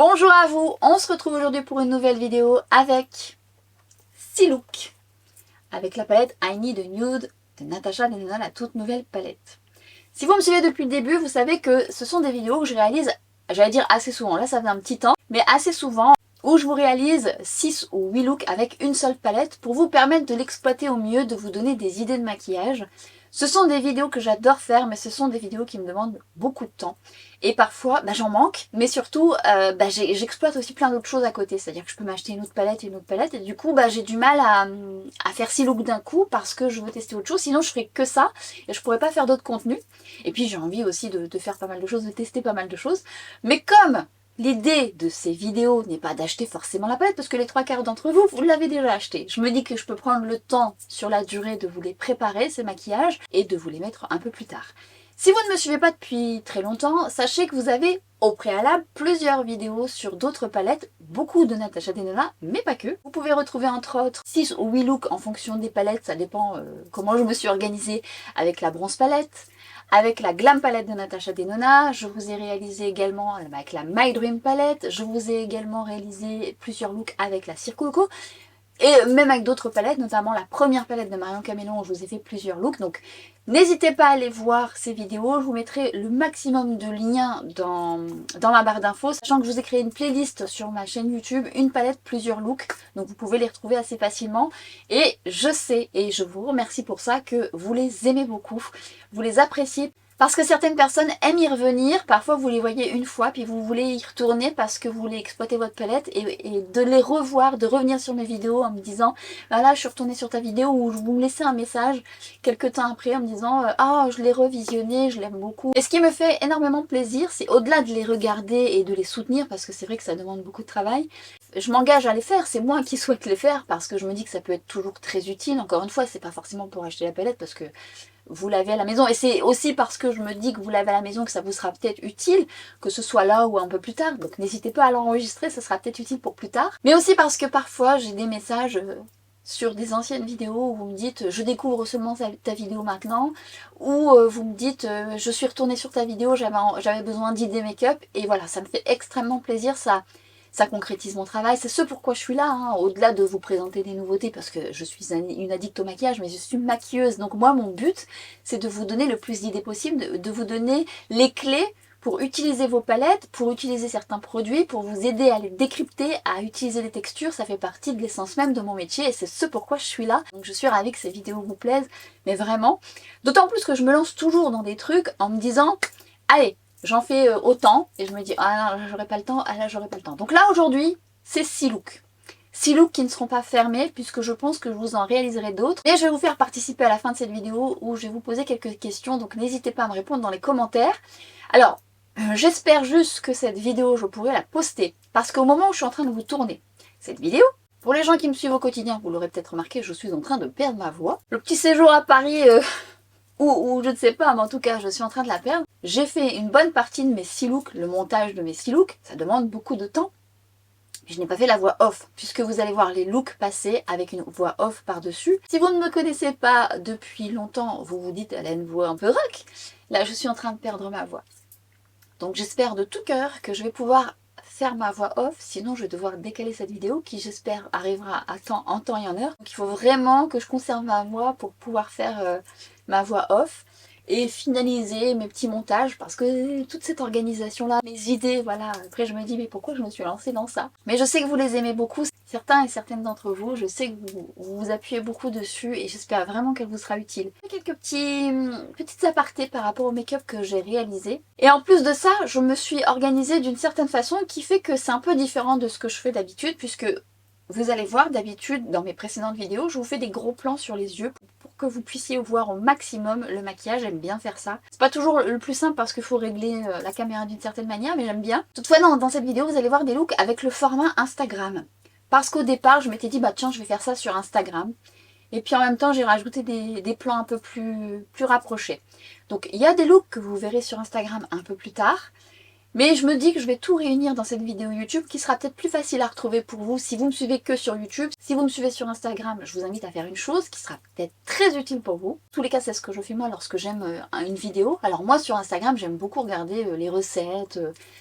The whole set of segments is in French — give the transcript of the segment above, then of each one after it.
Bonjour à vous, on se retrouve aujourd'hui pour une nouvelle vidéo avec Silook, avec la palette I Need a Nude de Natasha Denona, la toute nouvelle palette. Si vous me suivez depuis le début, vous savez que ce sont des vidéos que je réalise, j'allais dire assez souvent, là ça fait un petit temps, mais assez souvent, où je vous réalise 6 ou 8 looks avec une seule palette pour vous permettre de l'exploiter au mieux, de vous donner des idées de maquillage. Ce sont des vidéos que j'adore faire, mais ce sont des vidéos qui me demandent beaucoup de temps. Et parfois, j'en manque, mais surtout, j'exploite aussi plein d'autres choses à côté. C'est-à-dire que je peux m'acheter une autre palette, et du coup, j'ai du mal à faire 6 looks d'un coup parce que je veux tester autre chose. Sinon, je ferais que ça et je pourrais pas faire d'autres contenus. Et puis, j'ai envie aussi de faire pas mal de choses, de tester pas mal de choses. Mais comme l'idée de ces vidéos n'est pas d'acheter forcément la palette parce que les 3/4 d'entre vous, vous l'avez déjà acheté. Je me dis que je peux prendre le temps sur la durée de vous les préparer, ces maquillages, et de vous les mettre un peu plus tard. Si vous ne me suivez pas depuis très longtemps, sachez que vous avez au préalable plusieurs vidéos sur d'autres palettes, beaucoup de Natasha Denona, mais pas que. Vous pouvez retrouver entre autres 6 ou 8 looks en fonction des palettes, ça dépend comment je me suis organisée avec la bronze palette. Avec la Glam palette de Natasha Denona, je vous ai réalisé également avec la My Dream palette, je vous ai également réalisé plusieurs looks avec la Cire Coco, et même avec d'autres palettes, notamment la première palette de Marion Caméléon où je vous ai fait plusieurs looks. Donc n'hésitez pas à aller voir ces vidéos, je vous mettrai le maximum de liens dans ma barre d'infos, sachant que je vous ai créé une playlist sur ma chaîne YouTube, une palette, plusieurs looks, donc vous pouvez les retrouver assez facilement. Et je sais, et je vous remercie pour ça, que vous les aimez beaucoup, vous les appréciez. Parce que certaines personnes aiment y revenir, parfois vous les voyez une fois, puis vous voulez y retourner parce que vous voulez exploiter votre palette et de les revoir, de revenir sur mes vidéos en me disant voilà, je suis retournée sur ta vidéo, ou vous me laissez un message quelques temps après en me disant ah, je l'ai revisionné, je l'aime beaucoup. Et ce qui me fait énormément plaisir, c'est au-delà de les regarder et de les soutenir, parce que c'est vrai que ça demande beaucoup de travail, je m'engage à les faire, c'est moi qui souhaite les faire parce que je me dis que ça peut être toujours très utile. Encore une fois, c'est pas forcément pour acheter la palette parce que vous l'avez à la maison, et c'est aussi parce que je me dis que vous l'avez à la maison que ça vous sera peut-être utile, que ce soit là ou un peu plus tard, donc n'hésitez pas à l'enregistrer, ça sera peut-être utile pour plus tard. Mais aussi parce que parfois j'ai des messages sur des anciennes vidéos où vous me dites je découvre seulement ta vidéo maintenant, ou vous me dites je suis retournée sur ta vidéo, j'avais besoin d'idées make-up, et voilà, ça me fait extrêmement plaisir, ça concrétise mon travail, c'est ce pourquoi je suis là, hein, au-delà de vous présenter des nouveautés, parce que je suis une addict au maquillage, mais je suis maquilleuse, donc moi mon but c'est de vous donner le plus d'idées possible, de vous donner les clés pour utiliser vos palettes, pour utiliser certains produits, pour vous aider à les décrypter, à utiliser les textures, ça fait partie de l'essence même de mon métier et c'est ce pourquoi je suis là. Donc je suis ravie que ces vidéos vous plaisent, mais vraiment, d'autant plus que je me lance toujours dans des trucs en me disant allez, j'en fais autant, et je me dis ah là j'aurai pas le temps, ah là j'aurai pas le temps. Donc là aujourd'hui, c'est 6 looks. 6 looks qui ne seront pas fermés puisque je pense que je vous en réaliserai d'autres. Et je vais vous faire participer à la fin de cette vidéo où je vais vous poser quelques questions, donc n'hésitez pas à me répondre dans les commentaires. Alors, j'espère juste que cette vidéo, je pourrai la poster parce qu'au moment où je suis en train de vous tourner cette vidéo, pour les gens qui me suivent au quotidien, vous l'aurez peut-être remarqué, je suis en train de perdre ma voix. Le petit séjour à Paris... ou je ne sais pas, mais en tout cas je suis en train de la perdre. J'ai fait une bonne partie de mes 6 looks, le montage de mes 6 looks, ça demande beaucoup de temps. Je n'ai pas fait la voix off, puisque vous allez voir les looks passer avec une voix off par-dessus. Si vous ne me connaissez pas depuis longtemps, vous vous dites elle a une voix un peu rock. Là je suis en train de perdre ma voix. Donc j'espère de tout cœur que je vais pouvoir faire ma voix off, sinon je vais devoir décaler cette vidéo qui j'espère arrivera en temps et en heure. Donc il faut vraiment que je conserve ma voix pour pouvoir faire ma voix off et finaliser mes petits montages parce que toute cette organisation là, mes idées, voilà, après je me dis mais pourquoi je me suis lancée dans ça? Mais je sais que vous les aimez beaucoup, certains et certaines d'entre vous, je sais que vous appuyez beaucoup dessus et j'espère vraiment qu'elle vous sera utile. Quelques petites apartés par rapport au make-up que j'ai réalisé. Et en plus de ça, je me suis organisée d'une certaine façon qui fait que c'est un peu différent de ce que je fais d'habitude, puisque vous allez voir d'habitude dans mes précédentes vidéos, je vous fais des gros plans sur les yeux pour que vous puissiez voir au maximum le maquillage, j'aime bien faire ça. C'est pas toujours le plus simple parce qu'il faut régler la caméra d'une certaine manière, mais j'aime bien. Toutefois dans cette vidéo, vous allez voir des looks avec le format Instagram. Parce qu'au départ, je m'étais dit bah tiens, je vais faire ça sur Instagram. Et puis en même temps, j'ai rajouté des plans un peu plus rapprochés. Donc il y a des looks que vous verrez sur Instagram un peu plus tard. Mais je me dis que je vais tout réunir dans cette vidéo YouTube qui sera peut-être plus facile à retrouver pour vous si vous me suivez que sur YouTube. Si vous me suivez sur Instagram, je vous invite à faire une chose qui sera peut-être très utile pour vous. En tous les cas, c'est ce que je fais moi lorsque j'aime une vidéo. Alors moi sur Instagram, j'aime beaucoup regarder les recettes,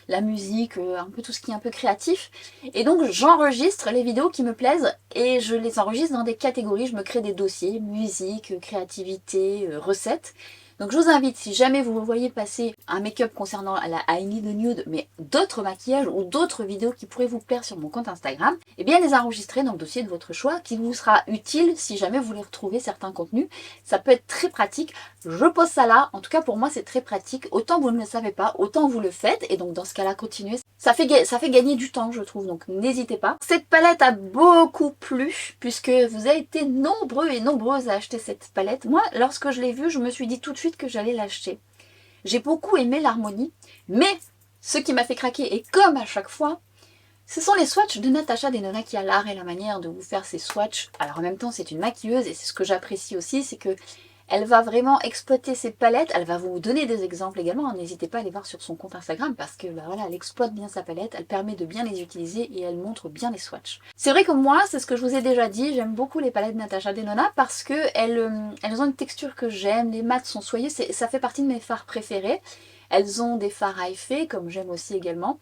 la musique, un peu tout ce qui est un peu créatif. Et donc j'enregistre les vidéos qui me plaisent et je les enregistre dans des catégories. Je me crée des dossiers, musique, créativité, recettes. Donc je vous invite, si jamais vous voyez passer un make-up concernant la I Need a Nude, mais d'autres maquillages ou d'autres vidéos qui pourraient vous plaire sur mon compte Instagram, eh bien les enregistrer dans le dossier de votre choix qui vous sera utile si jamais vous voulez retrouver certains contenus. Ça peut être très pratique. Je pose ça là, en tout cas pour moi c'est très pratique. Autant vous ne le savez pas, autant vous le faites. Et donc dans ce cas-là, continuez. Ça fait gagner du temps, je trouve, donc n'hésitez pas. Cette palette a beaucoup plu, puisque vous avez été nombreux et nombreuses à acheter cette palette. Moi, lorsque je l'ai vue, je me suis dit tout de suite que j'allais l'acheter. J'ai beaucoup aimé l'harmonie, mais ce qui m'a fait craquer, et comme à chaque fois, ce sont les swatchs de Natasha Denona qui a l'art et la manière de vous faire ces swatchs. Alors en même temps, c'est une maquilleuse, et c'est ce que j'apprécie aussi, c'est que elle va vraiment exploiter ses palettes, elle va vous donner des exemples également, n'hésitez pas à aller voir sur son compte Instagram parce que voilà, elle exploite bien sa palette, elle permet de bien les utiliser et elle montre bien les swatchs. C'est vrai que moi, c'est ce que je vous ai déjà dit, j'aime beaucoup les palettes Natasha Denona parce que elles ont une texture que j'aime, les mats sont soyeux, ça fait partie de mes fards préférés. Elles ont des fards à effet, comme j'aime aussi également.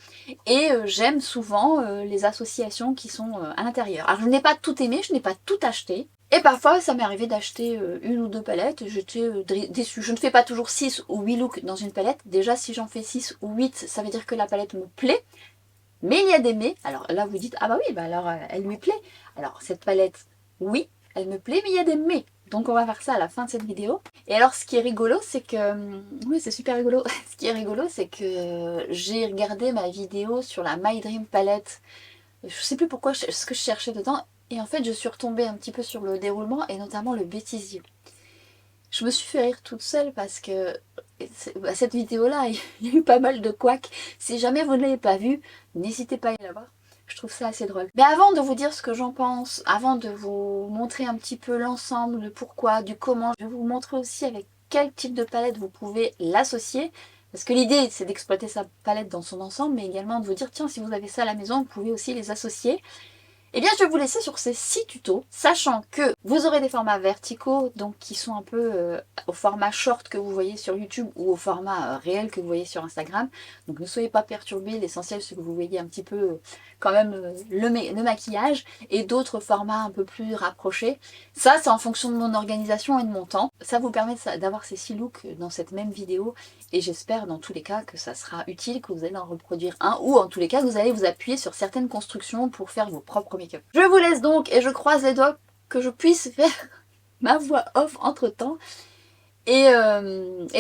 Et j'aime souvent les associations qui sont à l'intérieur. Alors je n'ai pas tout aimé, je n'ai pas tout acheté. Et parfois, ça m'est arrivé d'acheter une ou deux palettes et j'étais déçue. Je ne fais pas toujours 6 ou 8 looks dans une palette. Déjà, si j'en fais 6 ou 8, ça veut dire que la palette me plaît. Mais il y a des mais. Alors là, vous dites, ah bah oui, bah alors elle lui plaît. Alors cette palette, oui, elle me plaît, mais il y a des mais. Donc on va faire ça à la fin de cette vidéo. Et alors ce qui est rigolo, c'est que... Oui, c'est super rigolo. Ce qui est rigolo, c'est que j'ai regardé ma vidéo sur la My Dream palette. Je sais plus pourquoi, ce que je cherchais dedans. Et en fait, je suis retombée un petit peu sur le déroulement et notamment le bêtisier. Je me suis fait rire toute seule parce que cette vidéo-là, il y a eu pas mal de couacs. Si jamais vous ne l'avez pas vue, n'hésitez pas à aller la voir. Je trouve ça assez drôle. Mais avant de vous dire ce que j'en pense, avant de vous montrer un petit peu l'ensemble, le pourquoi, du comment, je vais vous montrer aussi avec quel type de palette vous pouvez l'associer. Parce que l'idée, c'est d'exploiter sa palette dans son ensemble, mais également de vous dire, tiens, si vous avez ça à la maison, vous pouvez aussi les associer. Eh bien, je vais vous laisser sur ces 6 tutos, sachant que vous aurez des formats verticaux, donc qui sont un peu au format short que vous voyez sur YouTube ou au format réel que vous voyez sur Instagram. Donc ne soyez pas perturbés, l'essentiel c'est que vous voyez un petit peu quand même le maquillage et d'autres formats un peu plus rapprochés. Ça, c'est en fonction de mon organisation et de mon temps. Ça vous permet d'avoir ces 6 looks dans cette même vidéo et j'espère dans tous les cas que ça sera utile, que vous allez en reproduire un ou en tous les cas que vous allez vous appuyer sur certaines constructions pour faire vos propres make-up. Je vous laisse donc et je croise les doigts que je puisse faire ma voix off entre temps. Et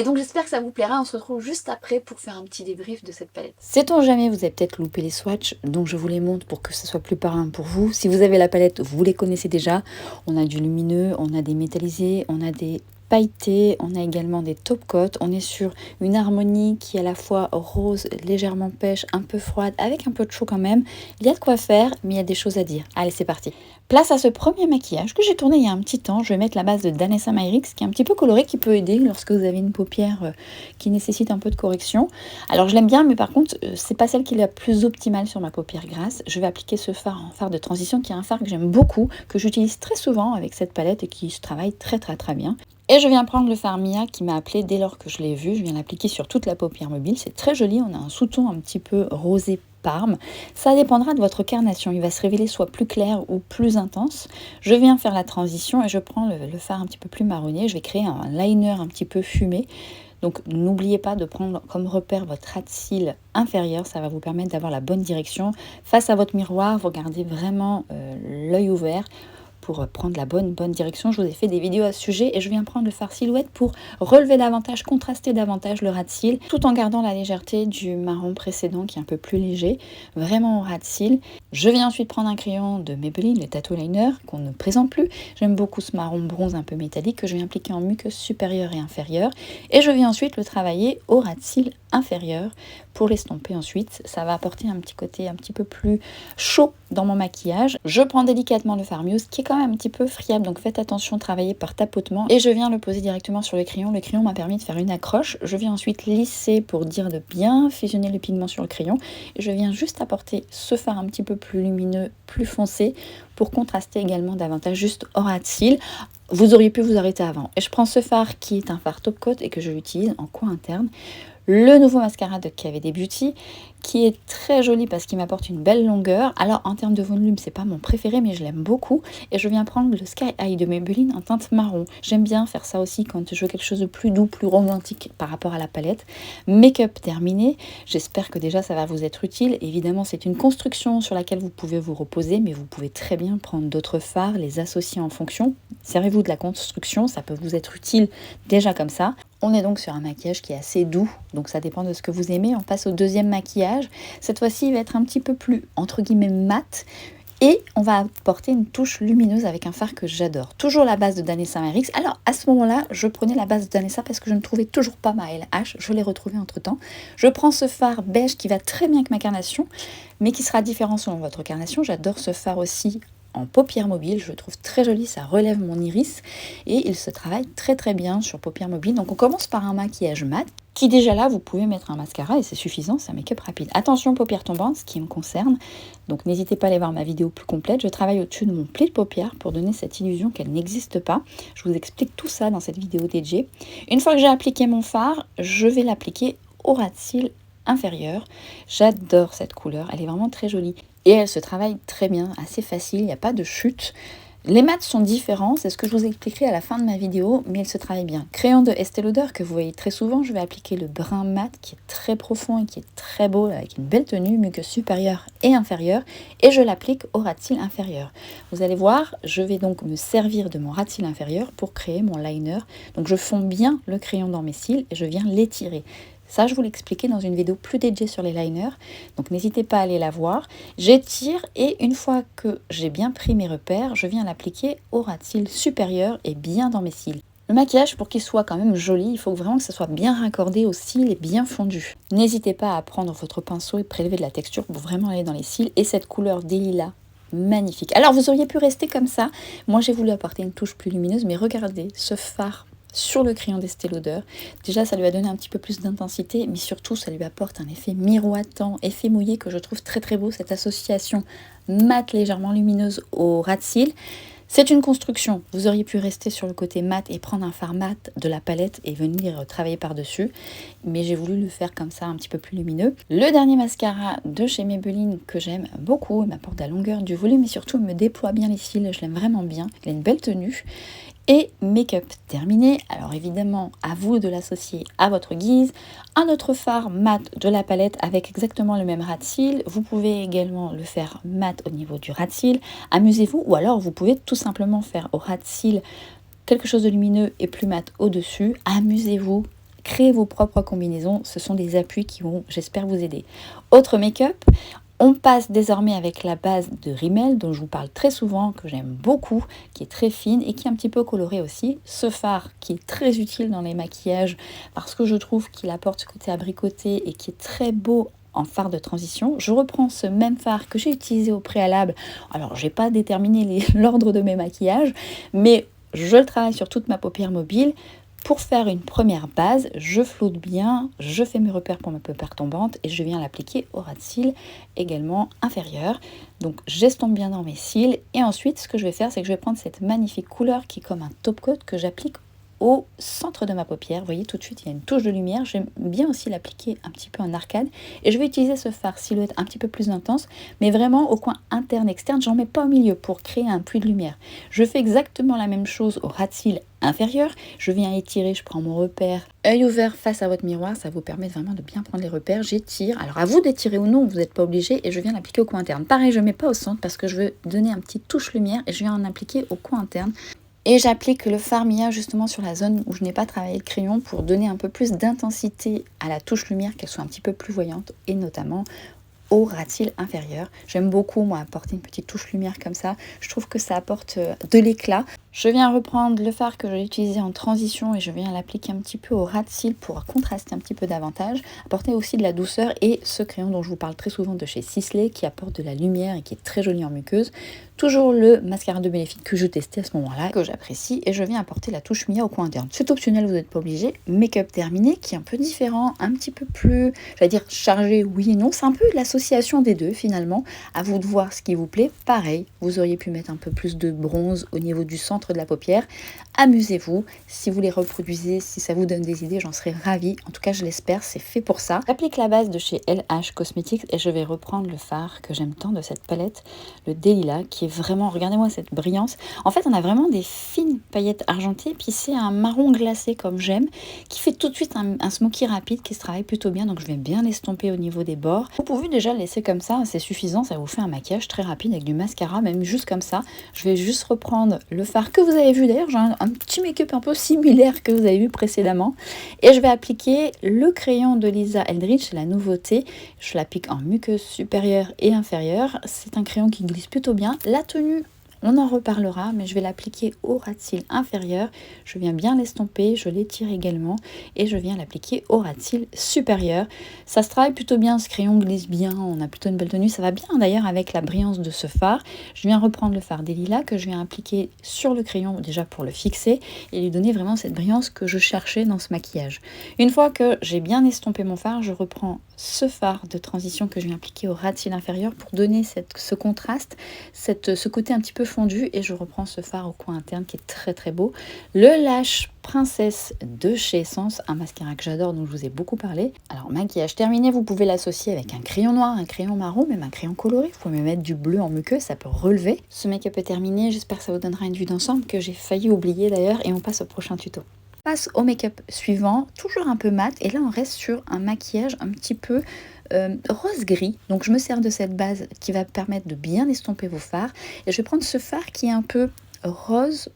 donc j'espère que ça vous plaira, on se retrouve juste après pour faire un petit débrief de cette palette. Sait-on jamais, vous avez peut-être loupé les swatchs, donc je vous les montre pour que ce soit plus parlant pour vous. Si vous avez la palette, vous les connaissez déjà. On a du lumineux, on a des métallisés, on a des pailletés, on a également des top coats. On est sur une harmonie qui est à la fois rose, légèrement pêche, un peu froide, avec un peu de chaud quand même. Il y a de quoi faire, mais il y a des choses à dire. Allez, c'est parti. Place à ce premier maquillage que j'ai tourné il y a un petit temps. Je vais mettre la base de Danessa Myricks qui est un petit peu colorée, qui peut aider lorsque vous avez une paupière qui nécessite un peu de correction. Alors je l'aime bien, mais par contre, c'est pas celle qui est la plus optimale sur ma paupière grasse. Je vais appliquer ce fard en fard de transition, qui est un fard que j'aime beaucoup, que j'utilise très souvent avec cette palette et qui se travaille très bien. Et je viens prendre le fard Mia qui m'a appelé dès lors que je l'ai vu. Je viens l'appliquer sur toute la paupière mobile. C'est très joli. On a un sous-ton un petit peu rosé parme. Ça dépendra de votre carnation. Il va se révéler soit plus clair ou plus intense. Je viens faire la transition et je prends le fard un petit peu plus marronné. Je vais créer un liner un petit peu fumé. Donc n'oubliez pas de prendre comme repère votre ras de cils inférieur. Ça va vous permettre d'avoir la bonne direction. Face à votre miroir, vous gardez vraiment l'œil ouvert pour prendre la bonne direction. Je vous ai fait des vidéos à ce sujet et je viens prendre le fard silhouette pour relever davantage, contraster davantage le ras de cils, tout en gardant la légèreté du marron précédent qui est un peu plus léger, vraiment au ras de cils. Je viens ensuite prendre un crayon de Maybelline, le Tattoo Liner, qu'on ne présente plus. J'aime beaucoup ce marron bronze un peu métallique que je viens appliquer en muqueuse supérieure et inférieure. Et je viens ensuite le travailler au ras de cils inférieur pour l'estomper ensuite. Ça va apporter un petit côté un petit peu plus chaud dans mon maquillage. Je prends délicatement le fard Muse qui est quand quand même un petit peu friable, donc faites attention, travaillez par tapotement. Et je viens le poser directement sur le crayon. Le crayon m'a permis de faire une accroche. Je viens ensuite lisser pour dire de bien fusionner le pigment sur le crayon. Et je viens juste apporter ce fard un petit peu plus lumineux, plus foncé, pour contraster également davantage juste au ras de cils. Vous auriez pu vous arrêter avant. Et je prends ce fard qui est un fard top coat et que je l'utilise en coin interne. Le nouveau mascara de KVD Beauty qui est très joli parce qu'il m'apporte une belle longueur. Alors en termes de volume, c'est pas mon préféré mais je l'aime beaucoup. Et je viens prendre le Sky High de Maybelline en teinte marron. J'aime bien faire ça aussi quand je veux quelque chose de plus doux, plus romantique par rapport à la palette. Make-up terminé. J'espère que déjà ça va vous être utile. Évidemment, c'est une construction sur laquelle vous pouvez vous reposer, mais vous pouvez très bien prendre d'autres fards, les associer en fonction. Servez-vous de la construction, ça peut vous être utile déjà comme ça. On est donc sur un maquillage qui est assez doux, donc ça dépend de ce que vous aimez. On passe au deuxième maquillage. Cette fois-ci, il va être un petit peu plus, entre guillemets, mat. Et on va apporter une touche lumineuse avec un fard que j'adore. Toujours la base de Danessa Myrix. Alors à ce moment-là, je prenais la base de Danessa parce que je ne trouvais toujours pas ma LH. Je l'ai retrouvée entre-temps. Je prends ce fard beige qui va très bien avec ma carnation, mais qui sera différent selon votre carnation. J'adore ce fard aussi en paupières mobiles, je le trouve très joli, ça relève mon iris et il se travaille très très bien sur paupières mobiles. Donc on commence par un maquillage mat qui déjà là vous pouvez mettre un mascara et c'est suffisant, c'est un make-up rapide. Attention paupières tombantes, ce qui me concerne, donc n'hésitez pas à aller voir ma vidéo plus complète. Je travaille au-dessus de mon pli de paupières pour donner cette illusion qu'elle n'existe pas. Je vous explique tout ça dans cette vidéo dédiée. Une fois que j'ai appliqué mon fard, je vais l'appliquer au ras de cils inférieur. J'adore cette couleur, elle est vraiment très jolie. Et elle se travaille très bien, assez facile, il n'y a pas de chute. Les mats sont différents, c'est ce que je vous expliquerai à la fin de ma vidéo, mais elle se travaille bien. Crayon de Estée Lauder que vous voyez très souvent, je vais appliquer le brun mat qui est très profond et qui est très beau, avec une belle tenue, muqueuse supérieure et inférieure, et je l'applique au ras de cils inférieur. Vous allez voir, je vais donc me servir de mon ras de cils inférieur pour créer mon liner. Donc je fonds bien le crayon dans mes cils et je viens l'étirer. Ça, je vous l'expliquais dans une vidéo plus dédiée sur les liners, donc n'hésitez pas à aller la voir. J'étire et une fois que j'ai bien pris mes repères, je viens l'appliquer au ras de cils supérieur et bien dans mes cils. Le maquillage, pour qu'il soit quand même joli, il faut vraiment que ça soit bien raccordé aux cils et bien fondu. N'hésitez pas à prendre votre pinceau et prélever de la texture pour vraiment aller dans les cils. Et cette couleur des lilas, magnifique. Alors vous auriez pu rester comme ça. Moi j'ai voulu apporter une touche plus lumineuse, mais regardez ce fard sur le crayon d'Estée Lauder. Déjà ça lui a donné un petit peu plus d'intensité, mais surtout ça lui apporte un effet miroitant, effet mouillé que je trouve très très beau, cette association mat légèrement lumineuse au ras de cils. C'est une construction, vous auriez pu rester sur le côté mat et prendre un fard mat de la palette et venir travailler par-dessus, mais j'ai voulu le faire comme ça, un petit peu plus lumineux. Le dernier mascara de chez Maybelline que j'aime beaucoup, il m'apporte la longueur du volume et surtout il me déploie bien les cils, je l'aime vraiment bien, il a une belle tenue. Et make-up terminé, alors évidemment à vous de l'associer à votre guise. Un autre fard mat de la palette avec exactement le même ras de cils. Vous pouvez également le faire mat au niveau du ras de cils. Amusez-vous, ou alors vous pouvez tout simplement faire au ras de cils quelque chose de lumineux et plus mat au-dessus. Amusez-vous, créez vos propres combinaisons, ce sont des appuis qui vont, j'espère, vous aider. Autre make-up. On passe désormais avec la base de Rimmel dont je vous parle très souvent, que j'aime beaucoup, qui est très fine et qui est un petit peu colorée aussi. Ce fard qui est très utile dans les maquillages parce que je trouve qu'il apporte ce côté abricoté et qui est très beau en fard de transition. Je reprends ce même fard que j'ai utilisé au préalable. Alors j'ai pas déterminé l'ordre de mes maquillages, mais je le travaille sur toute ma paupière mobile. Pour faire une première base, je floute bien, je fais mes repères pour ma paupière tombante et je viens l'appliquer au ras de cils également inférieur. Donc j'estompe bien dans mes cils et ensuite ce que je vais faire c'est que je vais prendre cette magnifique couleur qui est comme un top coat que j'applique au centre de ma paupière. Vous voyez tout de suite il y a une touche de lumière, j'aime bien aussi l'appliquer un petit peu en arcade et je vais utiliser ce fard silhouette un petit peu plus intense mais vraiment au coin interne externe, j'en mets pas au milieu pour créer un puits de lumière. Je fais exactement la même chose au ras de cils inférieur, je viens étirer, je prends mon repère, œil ouvert face à votre miroir, ça vous permet vraiment de bien prendre les repères, j'étire, alors à vous d'étirer ou non, vous n'êtes pas obligé et je viens l'appliquer au coin interne. Pareil, je ne mets pas au centre parce que je veux donner un petit touche lumière et je viens en appliquer au coin interne. Et j'applique le fard Mia justement sur la zone où je n'ai pas travaillé le crayon pour donner un peu plus d'intensité à la touche lumière, qu'elle soit un petit peu plus voyante et notamment au ras de cils inférieur. J'aime beaucoup moi apporter une petite touche lumière comme ça, je trouve que ça apporte de l'éclat. Je viens reprendre le fard que j'ai utilisé en transition et je viens l'appliquer un petit peu au ras de cils pour contraster un petit peu davantage, apporter aussi de la douceur et ce crayon dont je vous parle très souvent de chez Sisley qui apporte de la lumière et qui est très joli en muqueuse. Toujours le mascara de Benefit que je testais à ce moment-là, que j'apprécie, et je viens apporter la touche Mia au coin interne. C'est optionnel, vous n'êtes pas obligé. Make-up terminé, qui est un peu différent, un petit peu plus, j'allais dire chargé, oui et non. C'est un peu l'association des deux finalement. À vous de voir ce qui vous plaît. Pareil, vous auriez pu mettre un peu plus de bronze au niveau du centre de la paupière. Amusez-vous. Si vous les reproduisez, si ça vous donne des idées, j'en serais ravie. En tout cas, je l'espère, c'est fait pour ça. J'applique la base de chez LH Cosmetics et je vais reprendre le fard que j'aime tant de cette palette, le Delilah, qui est vraiment, regardez-moi cette brillance. En fait, on a vraiment des fines paillettes argentées, puis c'est un marron glacé comme j'aime, qui fait tout de suite un smoky rapide qui se travaille plutôt bien, donc je vais bien l'estomper au niveau des bords. Vous pouvez déjà le laisser comme ça, c'est suffisant, ça vous fait un maquillage très rapide avec du mascara, même juste comme ça. Je vais juste reprendre le fard que vous avez vu, d'ailleurs j'ai un petit make-up un peu similaire que vous avez vu précédemment, et je vais appliquer le crayon de Lisa Eldridge, c'est la nouveauté. Je l'applique en muqueuse supérieure et inférieure, c'est un crayon qui glisse plutôt bien. La tenue, on en reparlera, mais je vais l'appliquer au ras de cils inférieur. Je viens bien l'estomper, je l'étire également et je viens l'appliquer au ras de cils supérieur. Ça se travaille plutôt bien, ce crayon glisse bien, on a plutôt une belle tenue. Ça va bien d'ailleurs avec la brillance de ce fard. Je viens reprendre le fard Delilah que je viens appliquer sur le crayon déjà pour le fixer et lui donner vraiment cette brillance que je cherchais dans ce maquillage. Une fois que j'ai bien estompé mon fard, je reprends ce fard de transition que je viens appliquer au ras de cils inférieur pour donner ce contraste, ce côté un petit peu fondu, et je reprends ce fard au coin interne qui est très très beau. Le Lash Princesse de chez Essence, un mascara que j'adore dont je vous ai beaucoup parlé. Alors maquillage terminé, vous pouvez l'associer avec un crayon noir, un crayon marron, même un crayon coloré. Vous pouvez même mettre du bleu en muqueuse, ça peut relever. Ce make-up est terminé, j'espère que ça vous donnera une vue d'ensemble que j'ai failli oublier d'ailleurs, et on passe au prochain tuto. Passe au make-up suivant, toujours un peu mat, et là on reste sur un maquillage un petit peu rose-gris. Donc je me sers de cette base qui va permettre de bien estomper vos fards, et je vais prendre ce fard qui est un peu rose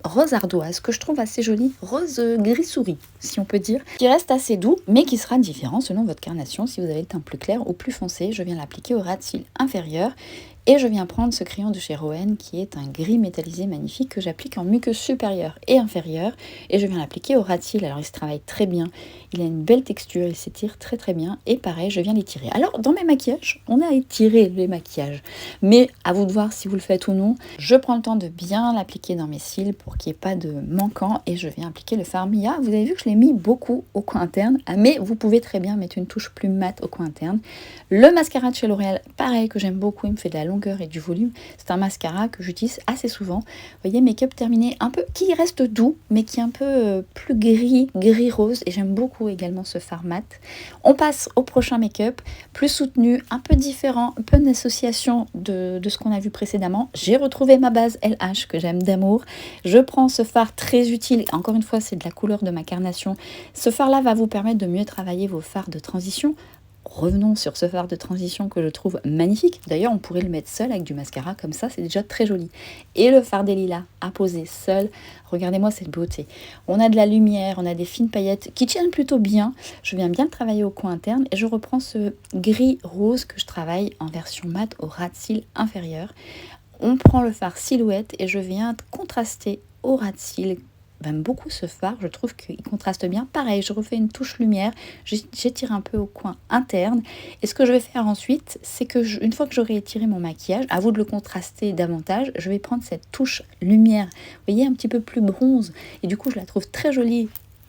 ardoise, que je trouve assez joli, rose gris souris si on peut dire, qui reste assez doux mais qui sera différent selon votre carnation. Si vous avez le teint plus clair ou plus foncé, je viens l'appliquer au ras de cils inférieur. Et je viens prendre ce crayon de chez Rowen qui est un gris métallisé magnifique que j'applique en muqueuse supérieure et inférieure. Et je viens l'appliquer au ras de cils. Alors il se travaille très bien, il a une belle texture, il s'étire très très bien. Et pareil, je viens l'étirer. Alors dans mes maquillages, on a étiré les maquillages. Mais à vous de voir si vous le faites ou non. Je prends le temps de bien l'appliquer dans mes cils pour qu'il n'y ait pas de manquant. Et je viens appliquer le fard Mia. Vous avez vu que je l'ai mis beaucoup au coin interne. Mais vous pouvez très bien mettre une touche plus mate au coin interne. Le mascara de chez L'Oréal, pareil, que j'aime beaucoup, il me fait de la longueur et du volume. C'est un mascara que j'utilise assez souvent. Vous voyez, make-up terminé, un peu qui reste doux, mais qui est un peu plus gris rose. Et j'aime beaucoup également ce fard mat. On passe au prochain make-up, plus soutenu, un peu différent, un peu une association de ce qu'on a vu précédemment. J'ai retrouvé ma base LH que j'aime d'amour. Je prends ce fard très utile. Encore une fois, c'est de la couleur de ma carnation. Ce fard-là va vous permettre de mieux travailler vos fards de transition. Revenons sur ce fard de transition que je trouve magnifique. D'ailleurs, on pourrait le mettre seul avec du mascara comme ça, c'est déjà très joli. Et le fard Delilah à poser seul, regardez-moi cette beauté. On a de la lumière, on a des fines paillettes qui tiennent plutôt bien. Je viens bien le travailler au coin interne et je reprends ce gris rose que je travaille en version mat au ras de cils inférieur. On prend le fard silhouette et je viens contraster au ras de cils. J'aime beaucoup ce fard, je trouve qu'il contraste bien. Pareil, je refais une touche lumière, j'étire un peu au coin interne. Et ce que je vais faire ensuite, c'est que une fois que j'aurai étiré mon maquillage, à vous de le contraster davantage, je vais prendre cette touche lumière, vous voyez, un petit peu plus bronze. Et du coup, je la trouve très jolie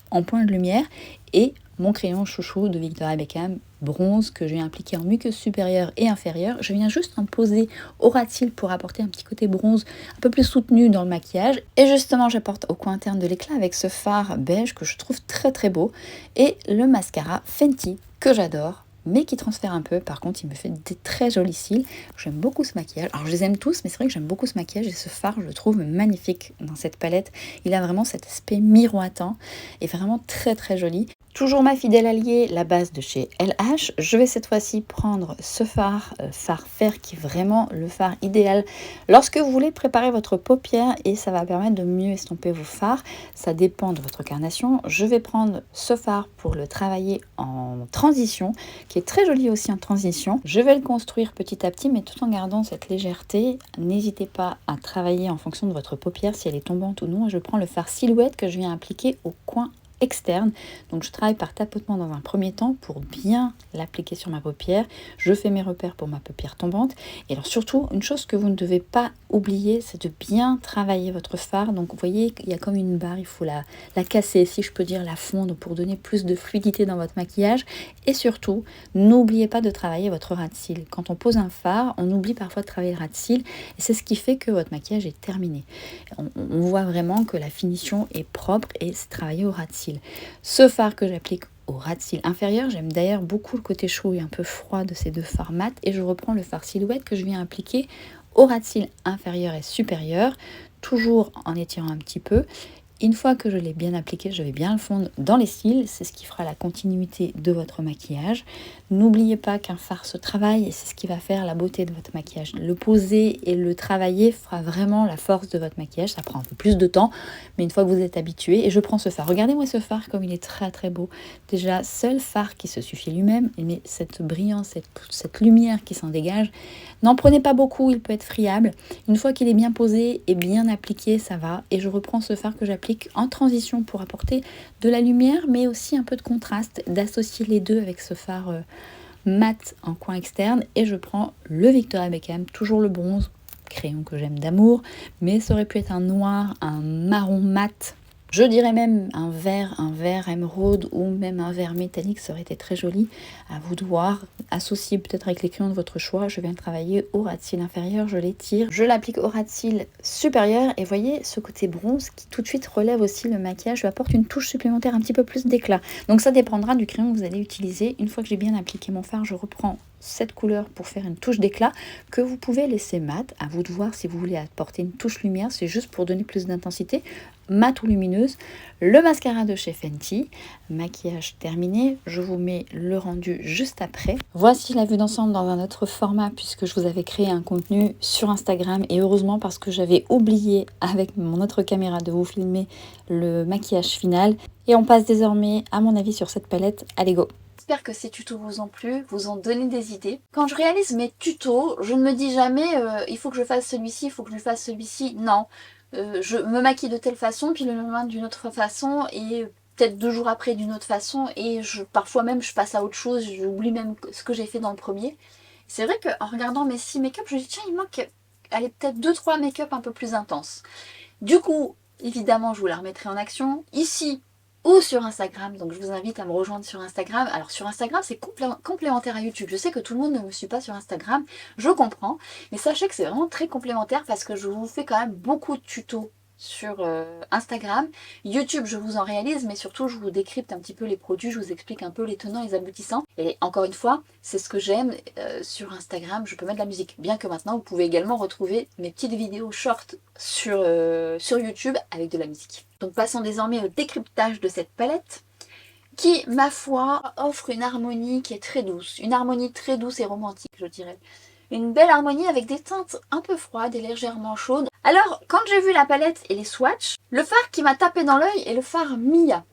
en point de lumière. Et mon crayon chouchou de Victoria Beckham, bronze, que je viens appliquer en muqueuse supérieure et inférieure. Je viens juste en poser au ras de cils pour apporter un petit côté bronze un peu plus soutenu dans le maquillage. Et justement, j'apporte au coin interne de l'éclat avec ce fard beige que je trouve très très beau. Et le mascara Fenty que j'adore, mais qui transfère un peu. Par contre, il me fait des très jolis cils. J'aime beaucoup ce maquillage. Alors, je les aime tous, mais c'est vrai que j'aime beaucoup ce maquillage et ce fard, je le trouve magnifique dans cette palette. Il a vraiment cet aspect miroitant et vraiment très très joli. Toujours ma fidèle alliée, la base de chez LH. Je vais cette fois-ci prendre ce fard fer qui est vraiment le fard idéal lorsque vous voulez préparer votre paupière et ça va permettre de mieux estomper vos fards. Ça dépend de votre carnation. Je vais prendre ce fard pour le travailler en transition, qui est très joli aussi en transition. Je vais le construire petit à petit, mais tout en gardant cette légèreté. N'hésitez pas à travailler en fonction de votre paupière, si elle est tombante ou non. Et je prends le fard silhouette que je viens appliquer au coin externe. Donc je travaille par tapotement dans un premier temps pour bien l'appliquer sur ma paupière. Je fais mes repères pour ma paupière tombante. Et alors surtout, une chose que vous ne devez pas oublier, c'est de bien travailler votre fard. Donc vous voyez qu'il y a comme une barre, il faut la casser, si je peux dire, la fondre pour donner plus de fluidité dans votre maquillage. Et surtout, n'oubliez pas de travailler votre ras de cils. Quand on pose un fard, on oublie parfois de travailler le ras de cils. Et c'est ce qui fait que votre maquillage est terminé. On voit vraiment que la finition est propre et c'est travaillé au ras de cils. Ce fard que j'applique au ras de cils inférieur, j'aime d'ailleurs beaucoup le côté chaud et un peu froid de ces deux fards mat, et je reprends le fard silhouette que je viens appliquer au ras de cils inférieur et supérieur, toujours en étirant un petit peu. Une fois que je l'ai bien appliqué, je vais bien le fondre dans les cils, c'est ce qui fera la continuité de votre maquillage. N'oubliez pas qu'un fard se travaille et c'est ce qui va faire la beauté de votre maquillage. Le poser et le travailler fera vraiment la force de votre maquillage. Ça prend un peu plus de temps, mais une fois que vous êtes habitué, et je prends ce fard. Regardez-moi ce fard comme il est très très beau. Déjà, seul fard qui se suffit lui-même, mais cette brillance, cette lumière qui s'en dégage, n'en prenez pas beaucoup, il peut être friable. Une fois qu'il est bien posé et bien appliqué, ça va. Et je reprends ce fard que j'applique en transition pour apporter de la lumière, mais aussi un peu de contraste, d'associer les deux avec ce fard mat en coin externe. Et je prends le Victoria Beckham, toujours le bronze, crayon que j'aime d'amour, mais ça aurait pu être un noir, un marron mat. Je dirais même un vert émeraude ou même un vert métallique, ça aurait été très joli. À vous de voir, associer peut-être avec les crayons de votre choix. Je viens de travailler au ras de cils inférieur, je l'étire, je l'applique au ras de cils supérieur et voyez ce côté bronze qui tout de suite relève aussi le maquillage, lui apporte une touche supplémentaire, un petit peu plus d'éclat. Donc ça dépendra du crayon que vous allez utiliser. Une fois que j'ai bien appliqué mon fard, je reprends cette couleur pour faire une touche d'éclat que vous pouvez laisser mat. À vous de voir si vous voulez apporter une touche lumière, c'est juste pour donner plus d'intensité, mat ou lumineuse. Le mascara de chez Fenty, maquillage terminé, je vous mets le rendu juste après. Voici la vue d'ensemble dans un autre format puisque je vous avais créé un contenu sur Instagram et heureusement parce que j'avais oublié avec mon autre caméra de vous filmer le maquillage final. Et on passe désormais à mon avis sur cette palette. Allez go! J'espère que ces tutos vous ont plu, vous ont donné des idées. Quand je réalise mes tutos, je ne me dis jamais il faut que je fasse celui-ci, il faut que je fasse celui-ci. Non, je me maquille de telle façon, puis le lendemain d'une autre façon, et peut-être 2 jours après d'une autre façon, et parfois même je passe à autre chose, j'oublie même ce que j'ai fait dans le premier. C'est vrai qu'en regardant mes 6 make-up, je me dis tiens, il manque allez, peut-être 2-3 make-up un peu plus intenses. Du coup, évidemment, je vous la remettrai en action. Ici, ou sur Instagram, donc je vous invite à me rejoindre sur Instagram. Alors sur Instagram c'est complémentaire à YouTube, je sais que tout le monde ne me suit pas sur Instagram, je comprends, mais sachez que c'est vraiment très complémentaire parce que je vous fais quand même beaucoup de tutos sur Instagram. YouTube je vous en réalise, mais surtout je vous décrypte un petit peu les produits, je vous explique un peu les tenants et les aboutissants. Et encore une fois, c'est ce que j'aime sur Instagram, je peux mettre de la musique, bien que maintenant vous pouvez également retrouver mes petites vidéos short sur YouTube avec de la musique. Donc passons désormais au décryptage de cette palette qui, ma foi, offre une harmonie qui est très douce. Une harmonie très douce et romantique, je dirais. Une belle harmonie avec des teintes un peu froides et légèrement chaudes. Alors, quand j'ai vu la palette et les swatchs, le fard qui m'a tapé dans l'œil est le fard Mia.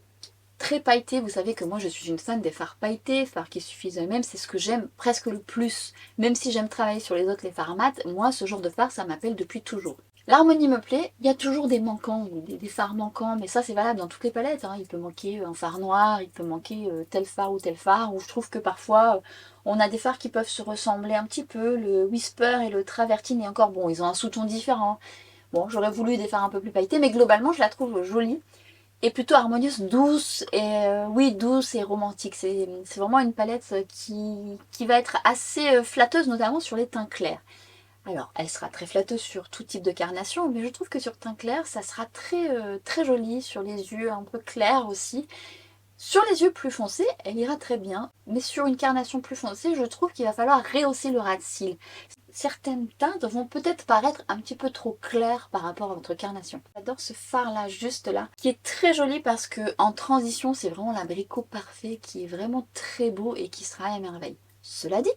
Très pailleté, vous savez que moi je suis une fan des fards pailletés, fards qui suffisent eux-mêmes, c'est ce que j'aime presque le plus. Même si j'aime travailler sur les autres, les fards mat, moi ce genre de fard ça m'appelle depuis toujours. L'harmonie me plaît, il y a toujours des manquants, des fards manquants, mais ça c'est valable dans toutes les palettes. Hein. Il peut manquer un fard noir, il peut manquer tel fard, ou je trouve que parfois on a des fards qui peuvent se ressembler un petit peu, le Whisper et le Travertine, et encore bon, ils ont un sous-ton différent. Bon, j'aurais voulu des fards un peu plus pailletés, mais globalement je la trouve jolie. Et plutôt harmonieuse, douce, et oui, douce et romantique. C'est vraiment une palette qui va être assez flatteuse, notamment sur les teints clairs. Alors, elle sera très flatteuse sur tout type de carnation, mais je trouve que sur teint clair, ça sera très joli, sur les yeux un peu clairs aussi. Sur les yeux plus foncés, elle ira très bien, mais sur une carnation plus foncée, je trouve qu'il va falloir rehausser le ras de cils. Certaines teintes vont peut-être paraître un petit peu trop claires par rapport à votre carnation. J'adore ce fard là, juste là, qui est très joli parce que en transition, c'est vraiment l'abricot parfait qui est vraiment très beau et qui sera à merveille. Cela dit,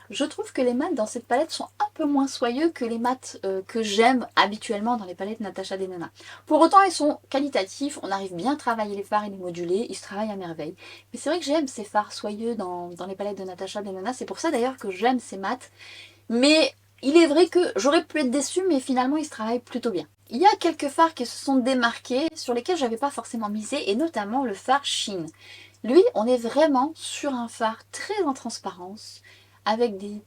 je trouve que les mats dans cette palette sont un peu moins soyeux que les mats que j'aime habituellement dans les palettes Natasha Denona. Pour autant, ils sont qualitatifs, on arrive bien à travailler les fards et les moduler, ils se travaillent à merveille. Mais c'est vrai que j'aime ces fards soyeux dans les palettes de Natasha Denona, c'est pour ça d'ailleurs que j'aime ces mats. Mais il est vrai que j'aurais pu être déçue, mais finalement ils se travaillent plutôt bien. il y a quelques fards qui se sont démarqués, sur lesquels j'avais pas forcément misé, et notamment le fard Shein. Lui, on est vraiment sur un fard très en transparence, avec des